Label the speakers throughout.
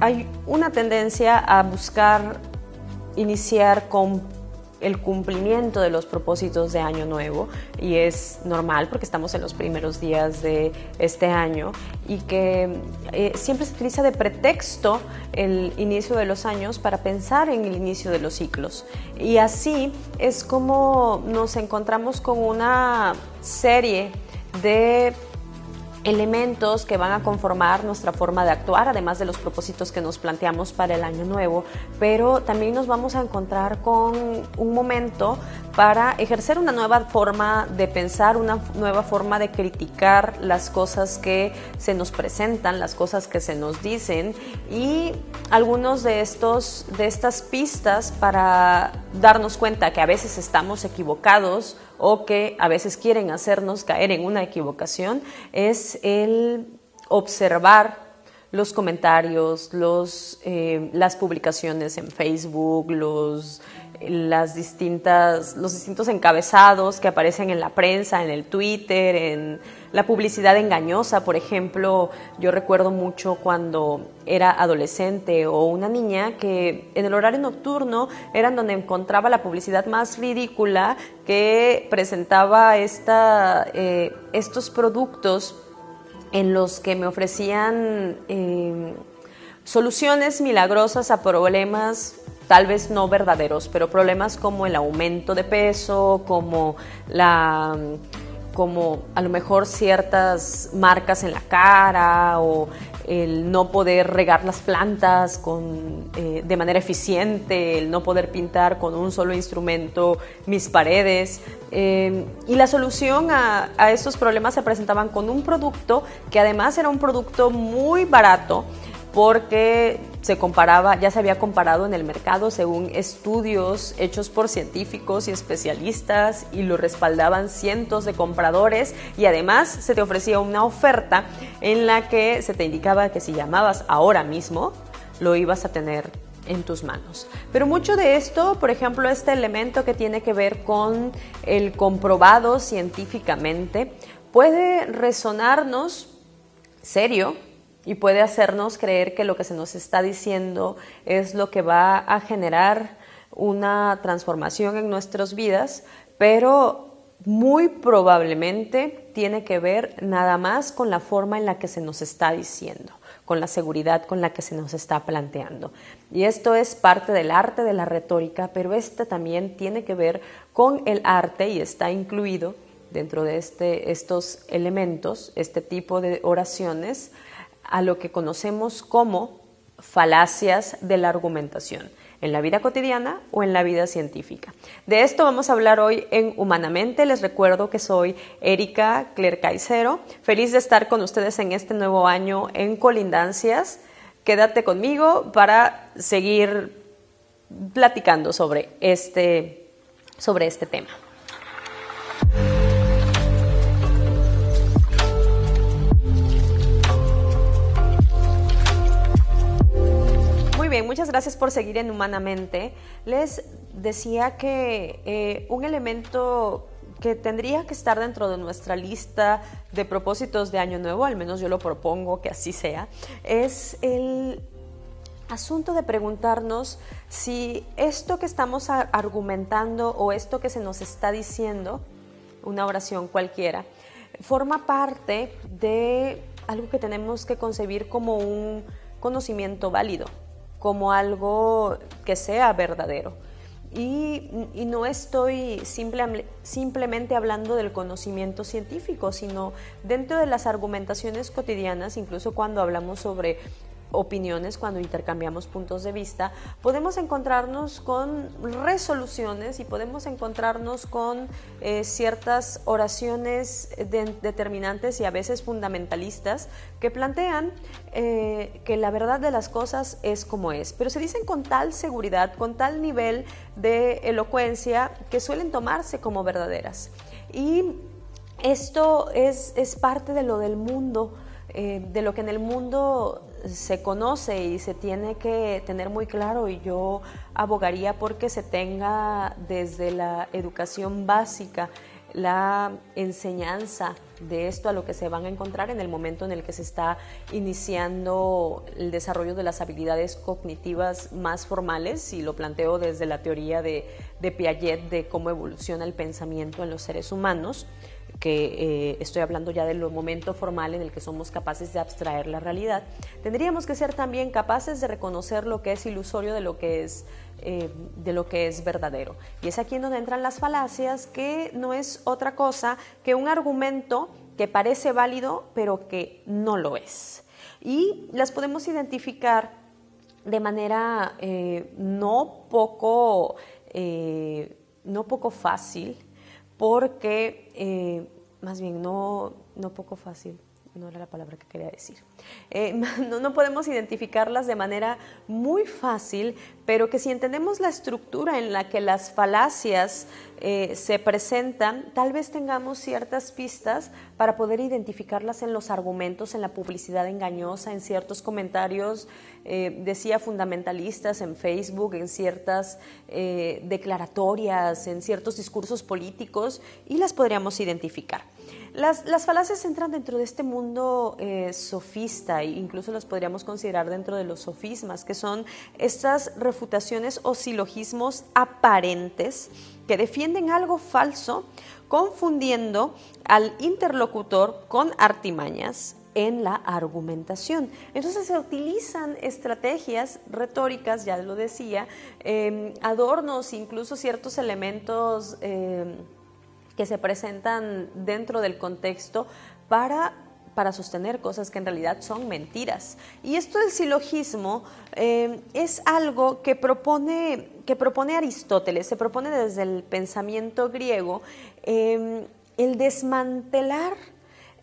Speaker 1: Hay una tendencia a buscar iniciar con el cumplimiento de los propósitos de Año Nuevo, y es normal porque estamos en los primeros días de este año y que siempre se utiliza de pretexto el inicio de los años para pensar en el inicio de los ciclos, y así es como nos encontramos con una serie de elementos que van a conformar nuestra forma de actuar, además de los propósitos que nos planteamos para el año nuevo, pero también nos vamos a encontrar con un momento para ejercer una nueva forma de pensar, una nueva forma de criticar las cosas que se nos presentan, las cosas que se nos dicen, y algunos de estas pistas para darnos cuenta que a veces estamos equivocados o que a veces quieren hacernos caer en una equivocación, es el observar los comentarios, las publicaciones en Facebook, los distintos encabezados que aparecen en la prensa, en el Twitter, en la publicidad engañosa. Por ejemplo, yo recuerdo mucho cuando era adolescente o una niña que en el horario nocturno eran donde encontraba la publicidad más ridícula que presentaba estos productos en los que me ofrecían soluciones milagrosas a problemas tal vez no verdaderos, pero problemas como el aumento de peso, como a lo mejor ciertas marcas en la cara, o el no poder regar las plantas de manera eficiente, el no poder pintar con un solo instrumento mis paredes. Y la solución a estos problemas se presentaban con un producto que además era un producto muy barato, porque ya se había comparado en el mercado según estudios hechos por científicos y especialistas, y lo respaldaban cientos de compradores, y además se te ofrecía una oferta en la que se te indicaba que si llamabas ahora mismo lo ibas a tener en tus manos. Pero mucho de esto, por ejemplo, este elemento que tiene que ver con el comprobado científicamente, puede resonarnos serio y puede hacernos creer que lo que se nos está diciendo es lo que va a generar una transformación en nuestras vidas, pero muy probablemente tiene que ver nada más con la forma en la que se nos está diciendo, con la seguridad con la que se nos está planteando. Y esto es parte del arte de la retórica, pero también tiene que ver con el arte y está incluido dentro de estos elementos, este tipo de oraciones, a lo que conocemos como falacias de la argumentación, en la vida cotidiana o en la vida científica. De esto vamos a hablar hoy en Humanamente. Les recuerdo que soy Erika Cler Caicero, feliz de estar con ustedes en este nuevo año en Colindancias. Quédate conmigo para seguir platicando sobre este tema. Bien, muchas gracias por seguir en Humanamente. Les decía que un elemento que tendría que estar dentro de nuestra lista de propósitos de Año Nuevo, al menos yo lo propongo que así sea, es el asunto de preguntarnos si esto que estamos argumentando o esto que se nos está diciendo, una oración cualquiera, forma parte de algo que tenemos que concebir como un conocimiento válido, como algo que sea verdadero. Y no estoy simplemente hablando del conocimiento científico, sino dentro de las argumentaciones cotidianas, incluso cuando hablamos sobre opiniones, cuando intercambiamos puntos de vista, podemos encontrarnos con resoluciones y podemos encontrarnos con ciertas oraciones determinantes y a veces fundamentalistas que plantean que la verdad de las cosas es como es, pero se dicen con tal seguridad, con tal nivel de elocuencia, que suelen tomarse como verdaderas. Y esto es parte de lo del mundo, de lo que en el mundo se conoce y se tiene que tener muy claro, y yo abogaría porque se tenga desde la educación básica la enseñanza De esto a lo que se van a encontrar en el momento en el que se está iniciando el desarrollo de las habilidades cognitivas más formales, y lo planteo desde la teoría de Piaget de cómo evoluciona el pensamiento en los seres humanos, que estoy hablando ya del momento formal en el que somos capaces de abstraer la realidad. Tendríamos que ser también capaces de reconocer lo que es ilusorio de lo que es verdadero. Y es aquí en donde entran las falacias, que no es otra cosa que un argumento que parece válido pero que no lo es. Y las podemos identificar de manera no poco fácil, porque, más bien no poco fácil, no era la palabra que quería decir. No podemos identificarlas de manera muy fácil, pero que si entendemos la estructura en la que las falacias se presentan, tal vez tengamos ciertas pistas para poder identificarlas en los argumentos, en la publicidad engañosa, en ciertos comentarios, decía fundamentalistas en Facebook, en ciertas declaratorias, en ciertos discursos políticos, y las podríamos identificar. Las falacias entran dentro de este mundo sofista, e incluso las podríamos considerar dentro de los sofismas, que son estas refutaciones o silogismos aparentes que defienden algo falso, confundiendo al interlocutor con artimañas en la argumentación. Entonces se utilizan estrategias retóricas, ya lo decía, adornos, incluso ciertos elementos que se presentan dentro del contexto para sostener cosas que en realidad son mentiras. Y esto del silogismo es algo que propone Aristóteles, se propone desde el pensamiento griego, el desmantelar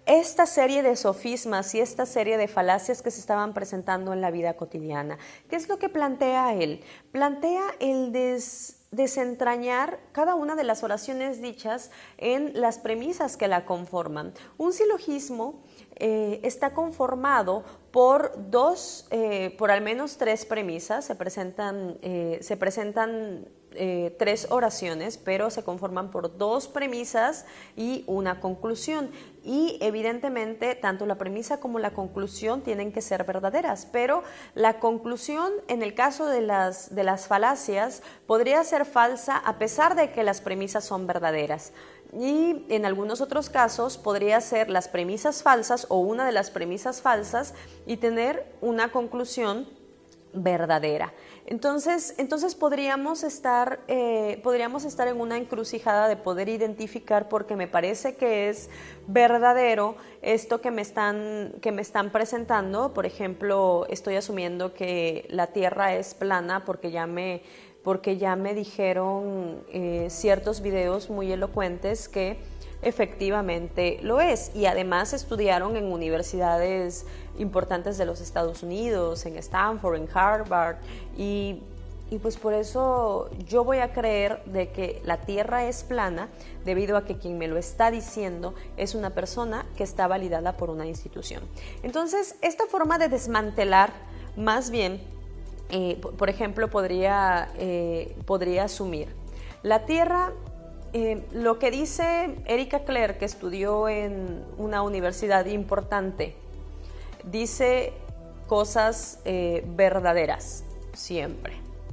Speaker 1: esta serie de sofismas y esta serie de falacias que se estaban presentando en la vida cotidiana. ¿Qué es lo que plantea él? Plantea el desentrañar cada una de las oraciones dichas en las premisas que la conforman. Un silogismo está conformado por por al menos tres premisas. Se presentan tres oraciones, pero se conforman por dos premisas y una conclusión. Y evidentemente tanto la premisa como la conclusión tienen que ser verdaderas, pero la conclusión en el caso de las falacias podría ser falsa a pesar de que las premisas son verdaderas. Y en algunos otros casos podría ser las premisas falsas o una de las premisas falsas y tener una conclusión verdadera. Entonces podríamos estar en una encrucijada de poder identificar, porque me parece que es verdadero esto que me están presentando. Por ejemplo, estoy asumiendo que la Tierra es plana porque ya me dijeron ciertos videos muy elocuentes que efectivamente lo es, y además estudiaron en universidades importantes de los Estados Unidos, en Stanford, en Harvard, y pues por eso yo voy a creer de que la Tierra es plana, debido a que quien me lo está diciendo es una persona que está validada por una institución. Entonces, esta forma de desmantelar, más bien, por ejemplo, podría asumir la Tierra. Lo que dice Erika Clare, que estudió en una universidad importante, dice cosas verdaderas siempre,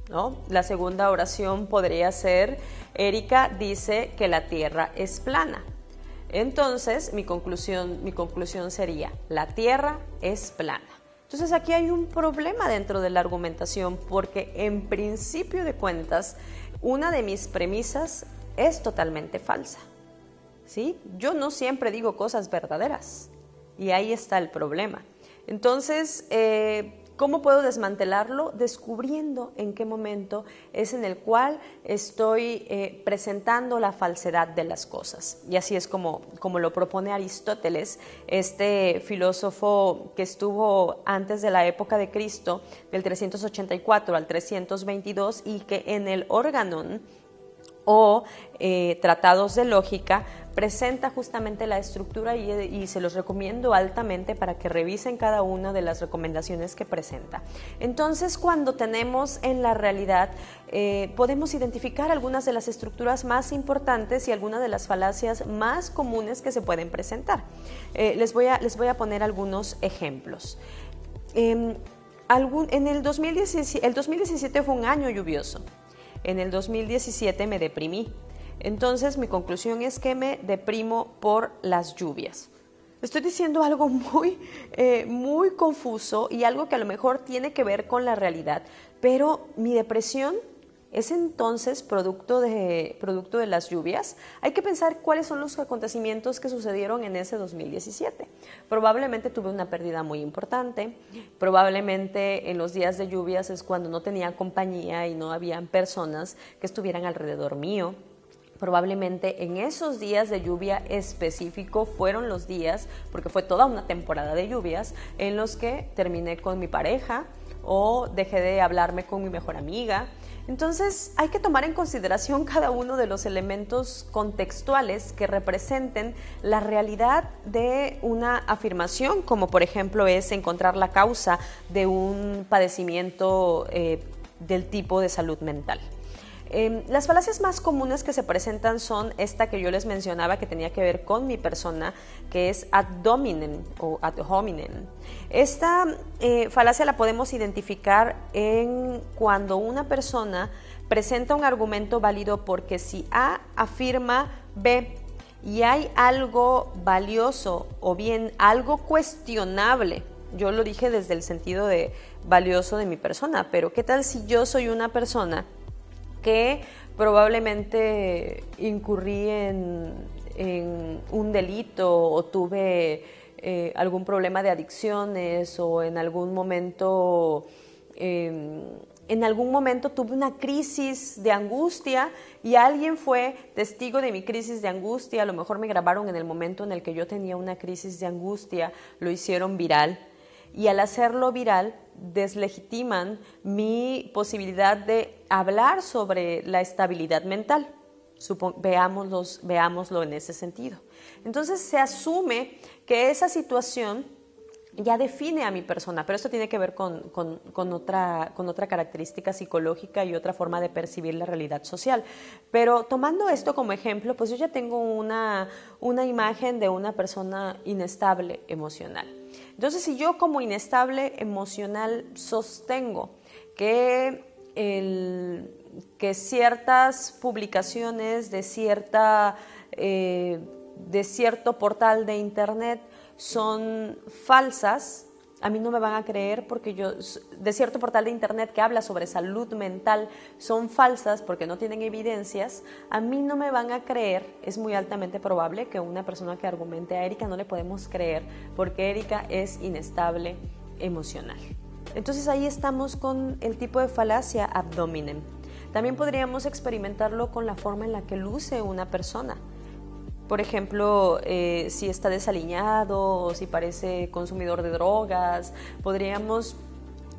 Speaker 1: ¿no? La segunda oración podría ser: Erika dice que la Tierra es plana. Entonces, mi conclusión sería: la Tierra es plana. Entonces, aquí hay un problema dentro de la argumentación, porque en principio de cuentas, una de mis premisas es totalmente falsa, ¿sí? Yo no siempre digo cosas verdaderas, y ahí está el problema. Entonces, ¿cómo puedo desmantelarlo? Descubriendo en qué momento es en el cual estoy presentando la falsedad de las cosas. Y así es como lo propone Aristóteles, este filósofo que estuvo antes de la época de Cristo, del 384 al 322, y que en el Organon o tratados de lógica presenta justamente la estructura y se los recomiendo altamente para que revisen cada una de las recomendaciones que presenta. Entonces, cuando tenemos en la realidad, podemos identificar algunas de las estructuras más importantes y algunas de las falacias más comunes que se pueden presentar. Les voy a poner algunos ejemplos. En el 2017 fue un año lluvioso. En el 2017 me deprimí. Entonces, mi conclusión es que me deprimo por las lluvias. Estoy diciendo algo muy confuso y algo que a lo mejor tiene que ver con la realidad, pero mi depresión es entonces producto de las lluvias. Hay que pensar cuáles son los acontecimientos que sucedieron en ese 2017. Probablemente tuve una pérdida muy importante, probablemente en los días de lluvias es cuando no tenía compañía y no habían personas que estuvieran alrededor mío. Probablemente en esos días de lluvia específico fueron los días, porque fue toda una temporada de lluvias, en los que terminé con mi pareja o dejé de hablarme con mi mejor amiga. Entonces hay que tomar en consideración cada uno de los elementos contextuales que representen la realidad de una afirmación, como por ejemplo es encontrar la causa de un padecimiento del tipo de salud mental. Las falacias más comunes que se presentan son esta que yo les mencionaba, que tenía que ver con mi persona, que es ad hominem o ad hominem. Esta falacia la podemos identificar en cuando una persona presenta un argumento válido porque si A afirma B y hay algo valioso o bien algo cuestionable, yo lo dije desde el sentido de valioso de mi persona, pero ¿qué tal si yo soy una persona que probablemente incurrí en un delito o tuve algún problema de adicciones o en algún momento tuve una crisis de angustia y alguien fue testigo de mi crisis de angustia? A lo mejor me grabaron en el momento en el que yo tenía una crisis de angustia, lo hicieron viral. Y al hacerlo viral, deslegitiman mi posibilidad de hablar sobre la estabilidad mental. Veámoslo en ese sentido. Entonces se asume que esa situación ya define a mi persona, pero esto tiene que ver con otra característica psicológica y otra forma de percibir la realidad social. Pero tomando esto como ejemplo, pues yo ya tengo una imagen de una persona inestable emocional. Entonces, si yo como inestable emocional sostengo que ciertas publicaciones de cierto portal de internet son falsas, a mí no me van a creer porque de cierto portal de internet que habla sobre salud mental son falsas porque no tienen evidencias, a mí no me van a creer. Es muy altamente probable que una persona que argumente a Erika no le podemos creer porque Erika es inestable emocional. Entonces ahí estamos con el tipo de falacia ad hominem. También podríamos experimentarlo con la forma en la que luce una persona. Por ejemplo, si está desaliñado o si parece consumidor de drogas, podríamos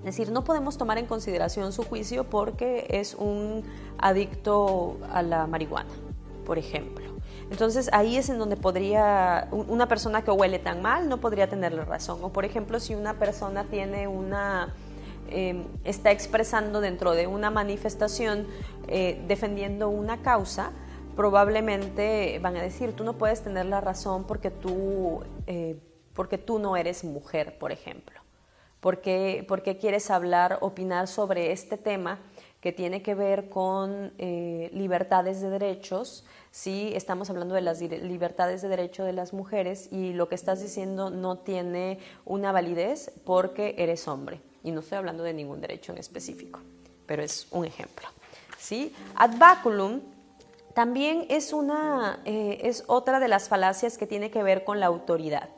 Speaker 1: decir, no podemos tomar en consideración su juicio porque es un adicto a la marihuana, por ejemplo. Entonces ahí es en donde una persona que huele tan mal no podría tenerle razón. O por ejemplo, si una persona tiene está expresando dentro de una manifestación defendiendo una causa, probablemente van a decir, tú no puedes tener la razón porque tú no eres mujer, por ejemplo. ¿Por qué quieres opinar sobre este tema que tiene que ver con libertades de derechos? Sí, estamos hablando de las libertades de derecho de las mujeres y lo que estás diciendo no tiene una validez porque eres hombre. Y no estoy hablando de ningún derecho en específico, pero es un ejemplo. ¿Sí? Ad baculum también es otra de las falacias que tiene que ver con la autoridad.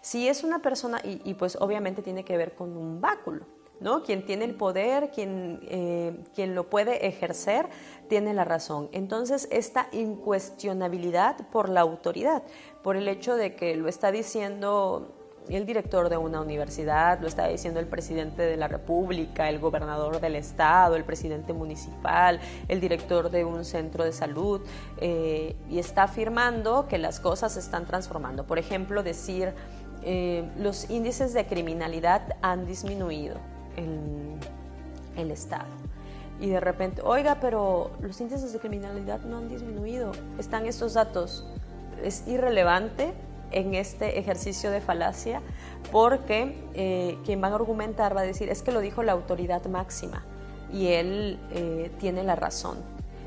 Speaker 1: Si es una persona, y pues obviamente tiene que ver con un báculo, ¿no? Quien tiene el poder, quien lo puede ejercer, tiene la razón. Entonces, esta incuestionabilidad por la autoridad, por el hecho de que lo está diciendo el director de una universidad, lo está diciendo el presidente de la República, el gobernador del estado, el presidente municipal, el director de un centro de salud, y está afirmando que las cosas se están transformando. Por ejemplo, decir, los índices de criminalidad han disminuido en el estado. Y de repente, oiga, pero los índices de criminalidad no han disminuido, están estos datos. Es irrelevante en este ejercicio de falacia, porque quien va a argumentar va a decir, es que lo dijo la autoridad máxima y él tiene la razón.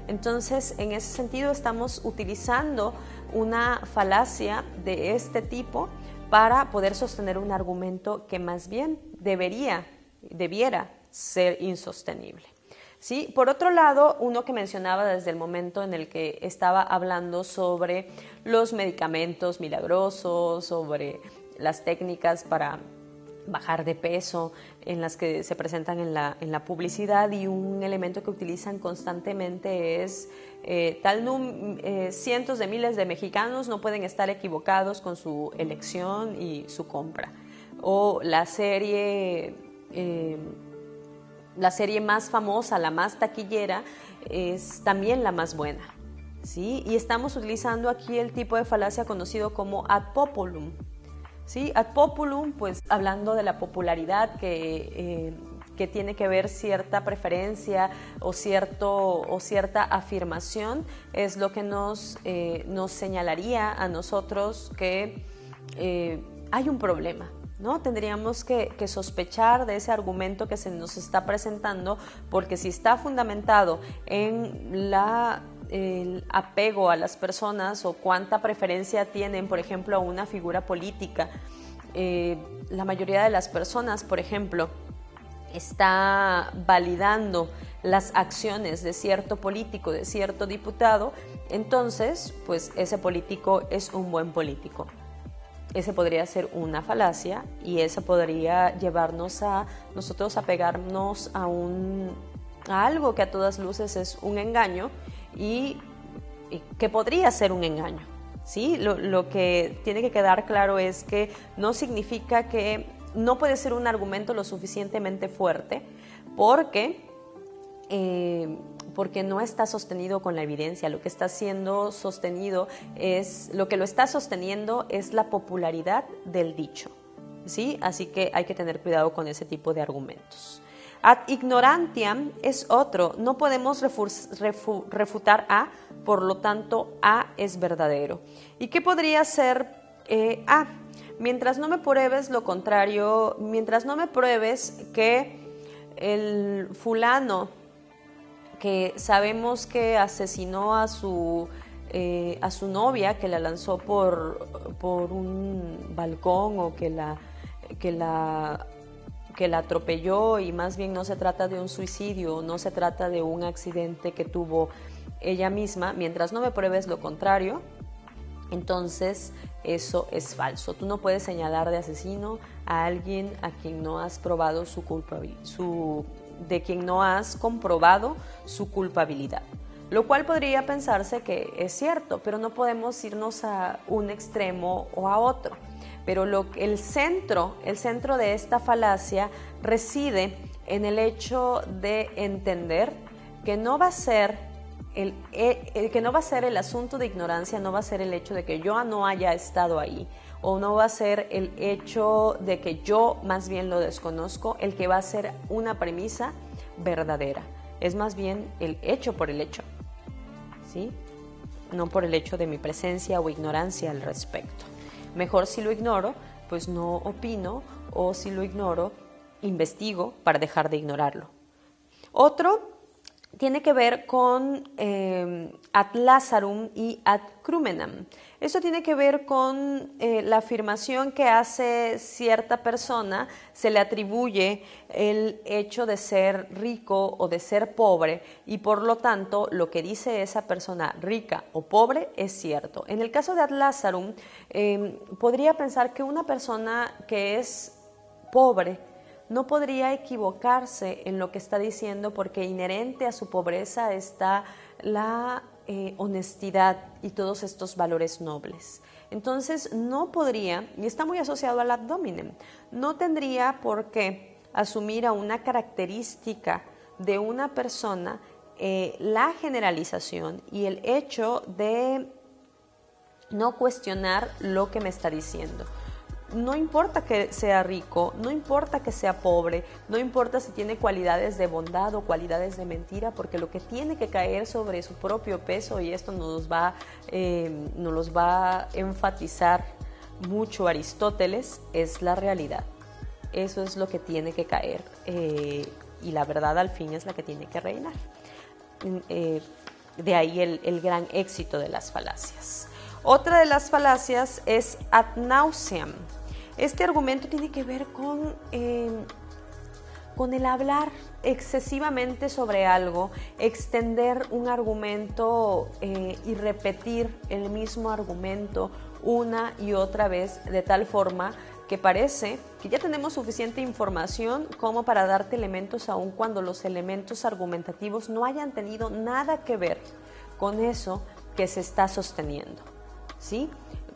Speaker 1: Entonces, en ese sentido, estamos utilizando una falacia de este tipo para poder sostener un argumento que más bien debiera ser insostenible. ¿Sí? Por otro lado, uno que mencionaba desde el momento en el que estaba hablando sobre los medicamentos milagrosos, sobre las técnicas para bajar de peso en las que se presentan en la publicidad, y un elemento que utilizan constantemente es cientos de miles de mexicanos no pueden estar equivocados con su elección y su compra. O la serie más famosa, la más taquillera, es también la más buena, ¿sí? Y estamos utilizando aquí el tipo de falacia conocido como ad populum, ¿sí? Ad populum, pues hablando de la popularidad que tiene que ver cierta preferencia o cierta afirmación, es lo que nos señalaría a nosotros que hay un problema, ¿no? Tendríamos que sospechar de ese argumento que se nos está presentando, porque si está fundamentado en el apego a las personas o cuánta preferencia tienen, por ejemplo, a una figura política, la mayoría de las personas, por ejemplo, está validando las acciones de cierto político, de cierto diputado, entonces, pues ese político es un buen político. Ese podría ser una falacia y esa podría llevarnos a nosotros a pegarnos a algo que a todas luces es un engaño y que podría ser un engaño, ¿sí? Lo que tiene que quedar claro es que no significa que no puede ser un argumento lo suficientemente fuerte porque no está sostenido con la evidencia. Lo que está siendo sostenido lo que lo está sosteniendo es la popularidad del dicho, ¿sí? Así que hay que tener cuidado con ese tipo de argumentos. Ad ignorantiam es otro, no podemos refutar A, por lo tanto A es verdadero. ¿Y qué podría ser A? Mientras no me pruebes lo contrario, mientras no me pruebes que el fulano que sabemos que asesinó a su novia, que la lanzó por un balcón, o que la atropelló, y más bien no se trata de un suicidio, no se trata de un accidente que tuvo ella misma, mientras no me pruebes lo contrario, entonces eso es falso. Tú no puedes señalar de asesino a alguien a quien no has probado su culpabilidad, de quien no has comprobado su culpabilidad, lo cual podría pensarse que es cierto, pero no podemos irnos a un extremo o a otro. Pero el centro de esta falacia reside en el hecho de entender que no va a ser el asunto de ignorancia, no va a ser el hecho de que yo no haya estado ahí, o no va a ser el hecho de que yo más bien lo desconozco, el que va a ser una premisa verdadera. Es más bien el hecho por el hecho, ¿sí? No por el hecho de mi presencia o ignorancia al respecto. Mejor, si lo ignoro, pues no opino, o si lo ignoro, investigo para dejar de ignorarlo. Otro tiene que ver con ad Lazarum y ad crumenam. Esto tiene que ver con la afirmación que hace cierta persona, se le atribuye el hecho de ser rico o de ser pobre, y por lo tanto lo que dice esa persona, rica o pobre, es cierto. En el caso de ad Lazarum, podría pensar que una persona que es pobre no podría equivocarse en lo que está diciendo, porque inherente a su pobreza está la honestidad y todos estos valores nobles. Entonces no podría, y está muy asociado al abdomen, no tendría por qué asumir a una característica de una persona la generalización y el hecho de no cuestionar lo que me está diciendo. No importa que sea rico, no importa que sea pobre, no importa si tiene cualidades de bondad o cualidades de mentira, porque lo que tiene que caer sobre su propio peso, y esto nos los va a enfatizar mucho Aristóteles, es la realidad. Eso es lo que tiene que caer y la verdad al fin es la que tiene que reinar. De ahí el gran éxito de las falacias. Otra de las falacias es ad nauseam. Este argumento tiene que ver con el hablar excesivamente sobre algo, extender un argumento y repetir el mismo argumento una y otra vez de tal forma que parece que ya tenemos suficiente información como para darte elementos aun cuando los elementos argumentativos no hayan tenido nada que ver con eso que se está sosteniendo, ¿sí?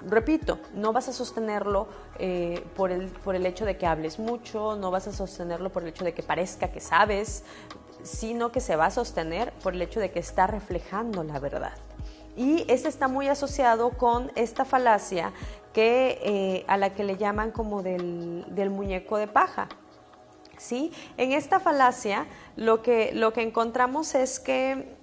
Speaker 1: Repito, no vas a sostenerlo por el hecho de que hables mucho, no vas a sostenerlo por el hecho de que parezca que sabes, sino que se va a sostener por el hecho de que está reflejando la verdad. Y este está muy asociado con esta falacia a la que le llaman como del muñeco de paja, ¿sí? En esta falacia lo que encontramos es que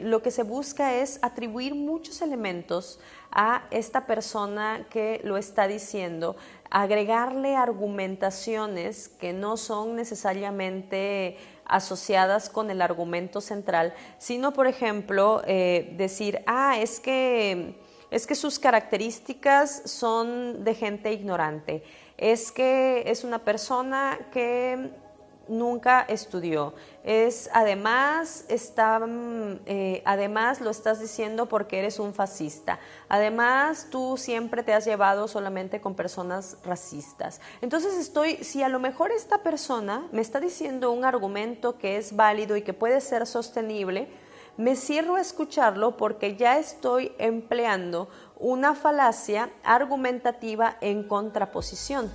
Speaker 1: lo que se busca es atribuir muchos elementos a esta persona que lo está diciendo, agregarle argumentaciones que no son necesariamente asociadas con el argumento central, sino, por ejemplo, decir, es que sus características son de gente ignorante, es que es una persona que nunca estudió, además lo estás diciendo porque eres un fascista, además tú siempre te has llevado solamente con personas racistas. Entonces si a lo mejor esta persona me está diciendo un argumento que es válido y que puede ser sostenible, me cierro a escucharlo porque ya estoy empleando una falacia argumentativa en contraposición,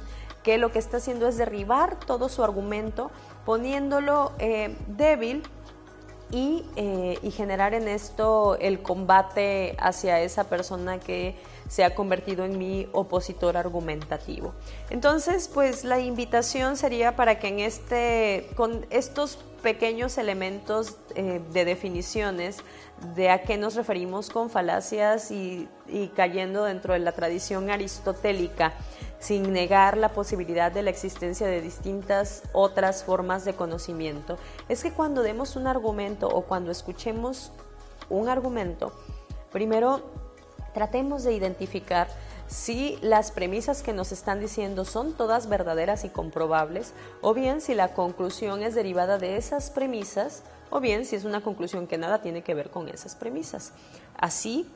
Speaker 1: que lo que está haciendo es derribar todo su argumento, poniéndolo débil y generar en esto el combate hacia esa persona que se ha convertido en mi opositor argumentativo. Entonces, pues la invitación sería para que con estos pequeños elementos de definiciones de a qué nos referimos con falacias y cayendo dentro de la tradición aristotélica, sin negar la posibilidad de la existencia de distintas otras formas de conocimiento, es que cuando demos un argumento o cuando escuchemos un argumento, primero tratemos de identificar si las premisas que nos están diciendo son todas verdaderas y comprobables, o bien si la conclusión es derivada de esas premisas, o bien si es una conclusión que nada tiene que ver con esas premisas. Así,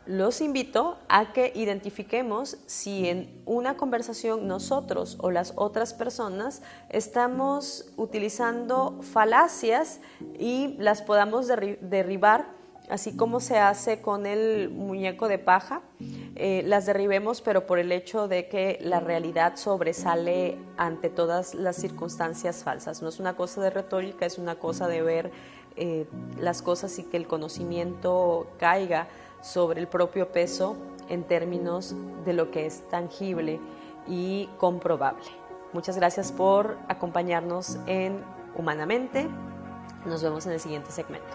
Speaker 1: los invito a que identifiquemos si en una conversación nosotros o las otras personas estamos utilizando falacias y las podamos derribar, así como se hace con el muñeco de paja, las derribemos, pero por el hecho de que la realidad sobresale ante todas las circunstancias falsas. No es una cosa de retórica, es una cosa de ver las cosas y que el conocimiento caiga sobre el propio peso en términos de lo que es tangible y comprobable. Muchas gracias por acompañarnos en Humanamente. Nos vemos en el siguiente segmento.